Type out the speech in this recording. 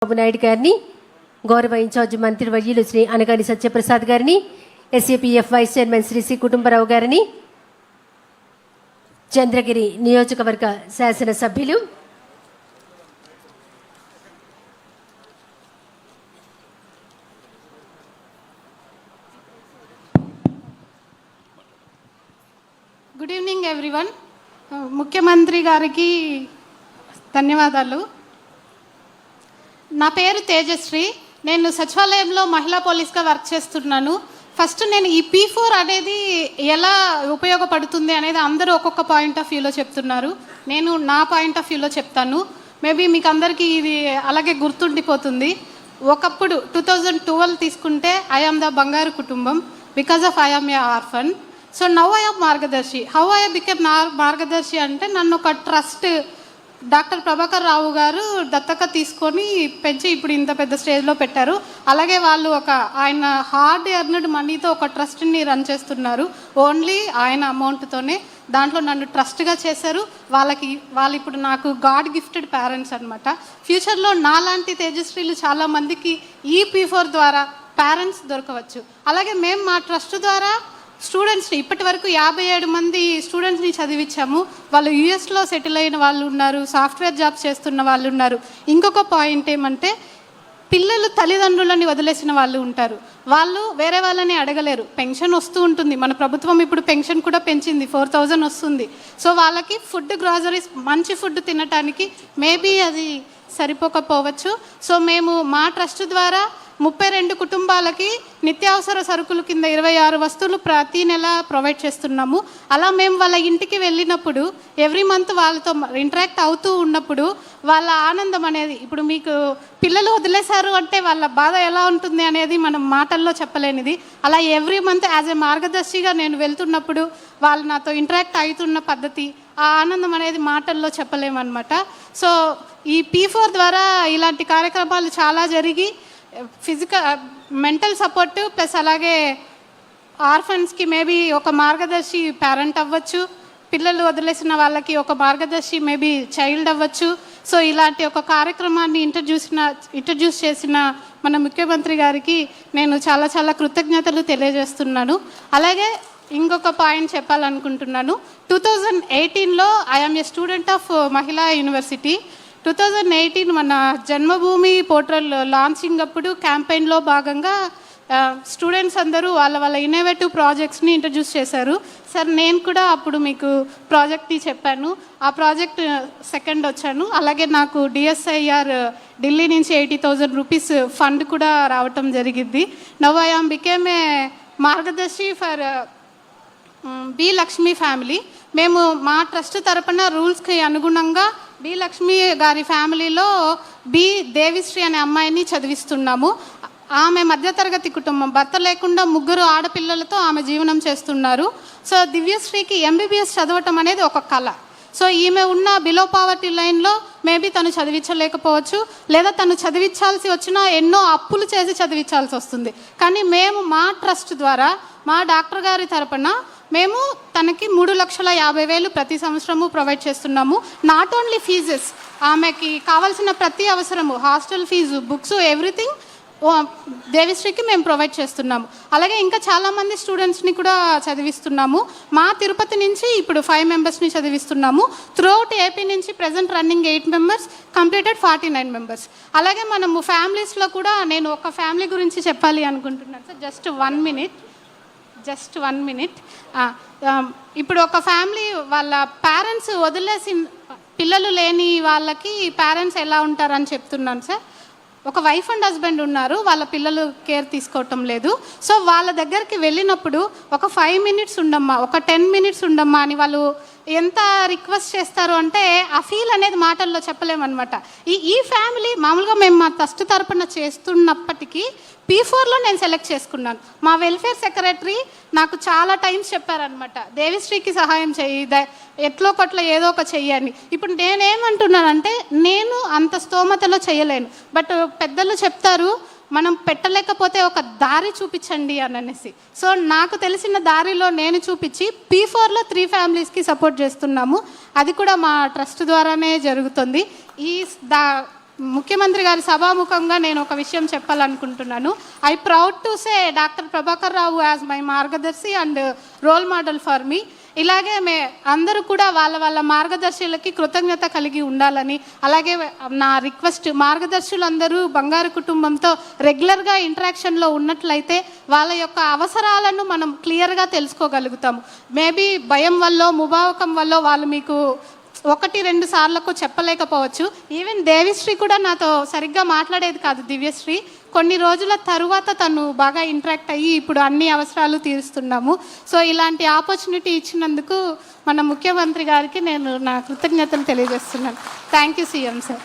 బాబు నాయుడు గారిని, గౌరవ ఇన్ఛార్జ్ మంత్రివర్యులు శ్రీ అనగాని సత్యప్రసాద్ గారిని, SAPF vice chairman Shri C Kutumbarao గారిని, చంద్రగిరి నియోజకవర్గ శాసనసభ్యులు గుడ్ ఈవినింగ్ ఎవ్రీవన్. ముఖ్యమంత్రి గారికి ధన్యవాదాలు. నా పేరు తేజశ్రీ. నేను సచివాలయంలో మహిళా పోలీస్గా వర్క్ చేస్తున్నాను. ఫస్ట్ నేను ఈ P4 అనేది ఎలా ఉపయోగపడుతుంది అనేది అందరూ ఒక్కొక్క పాయింట్ ఆఫ్ వ్యూలో చెప్తున్నారు. నేను నా పాయింట్ ఆఫ్ వ్యూలో చెప్తాను. మేబీ మీకు అందరికీ ఇది అలాగే గుర్తుండిపోతుంది. ఒకప్పుడు 2012 తీసుకుంటే I am the Bangaru Kutumbam, because of I am a orphan. So now I am Margadarshi. How I became మార్గదర్శి అంటే నన్ను ఒక ట్రస్ట్ డాక్టర్ ప్రభాకర్ రావు గారు దత్తక తీసుకొని పెంచి ఇప్పుడు ఇంత పెద్ద స్టేజ్లో పెట్టారు. అలాగే వాళ్ళు ఆయన హార్డ్ ఎర్నడ్ మనీతో ఒక ట్రస్ట్ని రన్ చేస్తున్నారు. ఓన్లీ ఆయన అమౌంట్తోనే దాంట్లో నన్ను ట్రస్ట్గా చేశారు. వాళ్ళు ఇప్పుడు నాకు గాడ్ గిఫ్టెడ్ పేరెంట్స్ అనమాట. ఫ్యూచర్లో నాలాంటి తేజస్విలు చాలామందికి ఈ P4 ద్వారా పేరెంట్స్ దొరకవచ్చు. అలాగే మేము మా ట్రస్ట్ ద్వారా స్టూడెంట్స్ని ఇప్పటి వరకు 57 మంది స్టూడెంట్స్ని చదివించాము. వాళ్ళు యూఎస్లో సెటిల్ అయిన వాళ్ళు ఉన్నారు, సాఫ్ట్వేర్ జాబ్స్ చేస్తున్న వాళ్ళు ఉన్నారు. ఇంకొక పాయింట్ ఏమంటే పిల్లలు తల్లిదండ్రులని వదిలేసిన వాళ్ళు ఉంటారు. వాళ్ళు వేరే వాళ్ళని అడగలేరు. పెన్షన్ వస్తూ ఉంటుంది. మన ప్రభుత్వం ఇప్పుడు పెన్షన్ కూడా పెంచింది, 4000 వస్తుంది. సో వాళ్ళకి ఫుడ్, గ్రాసరీస్, మంచి ఫుడ్ తినటానికి మేబీ అది సరిపోకపోవచ్చు. సో మేము మా ట్రస్ట్ ద్వారా 32 కుటుంబాలకి నిత్యావసర సరుకులు కింద 26 వస్తువులు ప్రతి నెల ప్రొవైడ్ చేస్తున్నాము. అలా మేము వాళ్ళ ఇంటికి వెళ్ళినప్పుడు ఎవ్రీ మంత్ వాళ్ళతో ఇంటరాక్ట్ అవుతూ ఉన్నప్పుడు వాళ్ళ ఆనందం అనేది, ఇప్పుడు మీకు పిల్లలు వదిలేశారు అంటే వాళ్ళ బాధ ఎలా ఉంటుంది అనేది మనం మాటల్లో చెప్పలేనిది. అలా ఎవ్రీ మంత్ యాజ్ ఏ మార్గదర్శిగా నేను వెళ్తున్నప్పుడు వాళ్ళు నాతో ఇంటరాక్ట్ అవుతున్న పద్ధతి, ఆ ఆనందం అనేది మాటల్లో చెప్పలేమన్నమాట. సో ఈ P4 ద్వారా ఇలాంటి కార్యక్రమాలు చాలా జరిగి మెంటల్ సపోర్ట్ ప్లస్ అలాగే ఆర్ఫన్స్కి మేబీ ఒక మార్గదర్శి పేరెంట్ అవ్వచ్చు, పిల్లలు వదిలేసిన వాళ్ళకి ఒక మార్గదర్శి మేబీ చైల్డ్ అవ్వచ్చు. సో ఇలాంటి ఒక కార్యక్రమాన్ని ఇంట్రడ్యూస్ చేసిన మన ముఖ్యమంత్రి గారికి నేను చాలా చాలా కృతజ్ఞతలు తెలియజేస్తున్నాను. అలాగే ఇంకొక పాయింట్ చెప్పాలనుకుంటున్నాను. 2018లో ఐఎమ్ ఏ స్టూడెంట్ ఆఫ్ మహిళా యూనివర్సిటీ. 2018 మన జన్మభూమి పోర్టల్ లాంచింగ్ అప్పుడు క్యాంపెయిన్లో భాగంగా స్టూడెంట్స్ అందరూ వాళ్ళ ఇన్నోవేటివ్ ప్రాజెక్ట్స్ని ఇంట్రడ్యూస్ చేశారు. సార్ నేను కూడా అప్పుడు మీకు ప్రాజెక్ట్ని చెప్పాను. ఆ ప్రాజెక్ట్ సెకండ్ వచ్చాను. అలాగే నాకు DSIR ఢిల్లీ నుంచి 80,000 రూపీస్ ఫండ్ కూడా రావటం జరిగింది. Now I am became a Margadarsi for B Lakshmi family. మేము మా ట్రస్ట్ తరపున రూల్స్కి అనుగుణంగా బి లక్ష్మి గారి ఫ్యామిలీలో బి దేవిశ్రీ అనే అమ్మాయిని చదివిస్తున్నాము. ఆమె మధ్యతరగతి కుటుంబం, భర్త లేకుండా 3 ఆడపిల్లలతో ఆమె జీవనం చేస్తున్నారు. సో దివ్యశ్రీకి MBBS చదవటం అనేది ఒక కళ. సో ఈమె ఉన్న బిలో పావర్టీ లైన్లో మేబీ తను చదివించలేకపోవచ్చు, లేదా తను చదివించాల్సి వచ్చినా ఎన్నో అప్పులు చేసి చదివించాల్సి వస్తుంది. కానీ మేము మా ట్రస్ట్ ద్వారా మా డాక్టర్ గారి తరపున మేము తనకి 3,50,000 ప్రతి సంవత్సరము ప్రొవైడ్ చేస్తున్నాము. నాట్ ఓన్లీ ఫీజెస్, ఆమెకి కావాల్సిన ప్రతి అవసరము, హాస్టల్ ఫీజు, బుక్స్, ఎవ్రీథింగ్ దేవిశ్రీకి మేము ప్రొవైడ్ చేస్తున్నాము. అలాగే ఇంకా చాలామంది స్టూడెంట్స్ని కూడా చదివిస్తున్నాము. మా తిరుపతి నుంచి ఇప్పుడు 5 మెంబర్స్ని చదివిస్తున్నాము. త్రూఅవుట్ ఏపీ నుంచి present running 8 members, completed 49 members. అలాగే మనము ఫ్యామిలీస్లో కూడా నేను ఒక ఫ్యామిలీ గురించి చెప్పాలి అనుకుంటున్నాను సార్. Just 1 minute. ఇప్పుడు ఒక ఫ్యామిలీ వాళ్ళ పేరెంట్స్ వదిలేసి పిల్లలు లేని వాళ్ళకి పేరెంట్స్ ఎలా ఉంటారని చెప్తున్నాను సార్. ఒక వైఫ్ అండ్ హస్బెండ్ ఉన్నారు, వాళ్ళ పిల్లలు కేర్ తీసుకోవటం లేదు. సో వాళ్ళ దగ్గరికి వెళ్ళినప్పుడు ఒక 5 మినిట్స్ ఉండమ్మా, ఒక 10 మినిట్స్ ఉండమ్మా అని వాళ్ళు ఎంత రిక్వెస్ట్ చేస్తారు అంటే ఆ ఫీల్ అనేది మాటల్లో చెప్పలేమన్నమాట. ఈ ఫ్యామిలీ మామూలుగా మేము మా ట్రస్ట్ తరపున చేస్తున్నప్పటికీ P4లో నేను సెలెక్ట్ చేసుకున్నాను. మా వెల్ఫేర్ సెక్రటరీ నాకు చాలా టైమ్స్ చెప్పారనమాట, దేవిశ్రీకి సహాయం చెయ్యి, ఎట్లో కొట్ల ఏదో ఒక చెయ్యని. ఇప్పుడు నేనేమంటున్నానంటే నేను అంత స్తోమతలో చేయలేను, బట్ పెద్దలు చెప్తారు మనం పెట్టలేకపోతే ఒక దారి చూపించండి అని అనేసి. సో నాకు తెలిసిన దారిలో నేను చూపించి P4లో 3 ఫ్యామిలీస్కి సపోర్ట్ చేస్తున్నాము. అది కూడా మా ట్రస్ట్ ద్వారానే జరుగుతుంది. ముఖ్యమంత్రి గారి సభాముఖంగా నేను ఒక విషయం చెప్పాలనుకుంటున్నాను. I proud to say doctor Prabhakar Rao as my Margadarshi and role model for me. ఇలాగే అందరూ కూడా వాళ్ళ మార్గదర్శులకి కృతజ్ఞత కలిగి ఉండాలని, అలాగే నా రిక్వెస్ట్, మార్గదర్శులందరూ బంగారు కుటుంబంతో రెగ్యులర్గా ఇంటరాక్షన్లో ఉన్నట్లయితే వాళ్ళ యొక్క అవసరాలను మనం క్లియర్గా తెలుసుకోగలుగుతాము. మేబీ భయం వల్ల, ముభావకం వల్ల వాళ్ళు మీకు 1-2 సార్లకు చెప్పలేకపోవచ్చు. ఈవెన్ దేవిశ్రీ కూడా నాతో సరిగ్గా మాట్లాడేది కాదు, దివ్యశ్రీ. కొన్ని రోజుల తరువాత తను బాగా ఇంటరాక్ట్ అయ్యి ఇప్పుడు అన్ని అవసరాలు తీరుస్తున్నాము. సో ఇలాంటి ఆపర్చునిటీ ఇచ్చినందుకు మన ముఖ్యమంత్రి గారికి నేను నా కృతజ్ఞతలు తెలియజేస్తున్నాను. Thank you CM sir.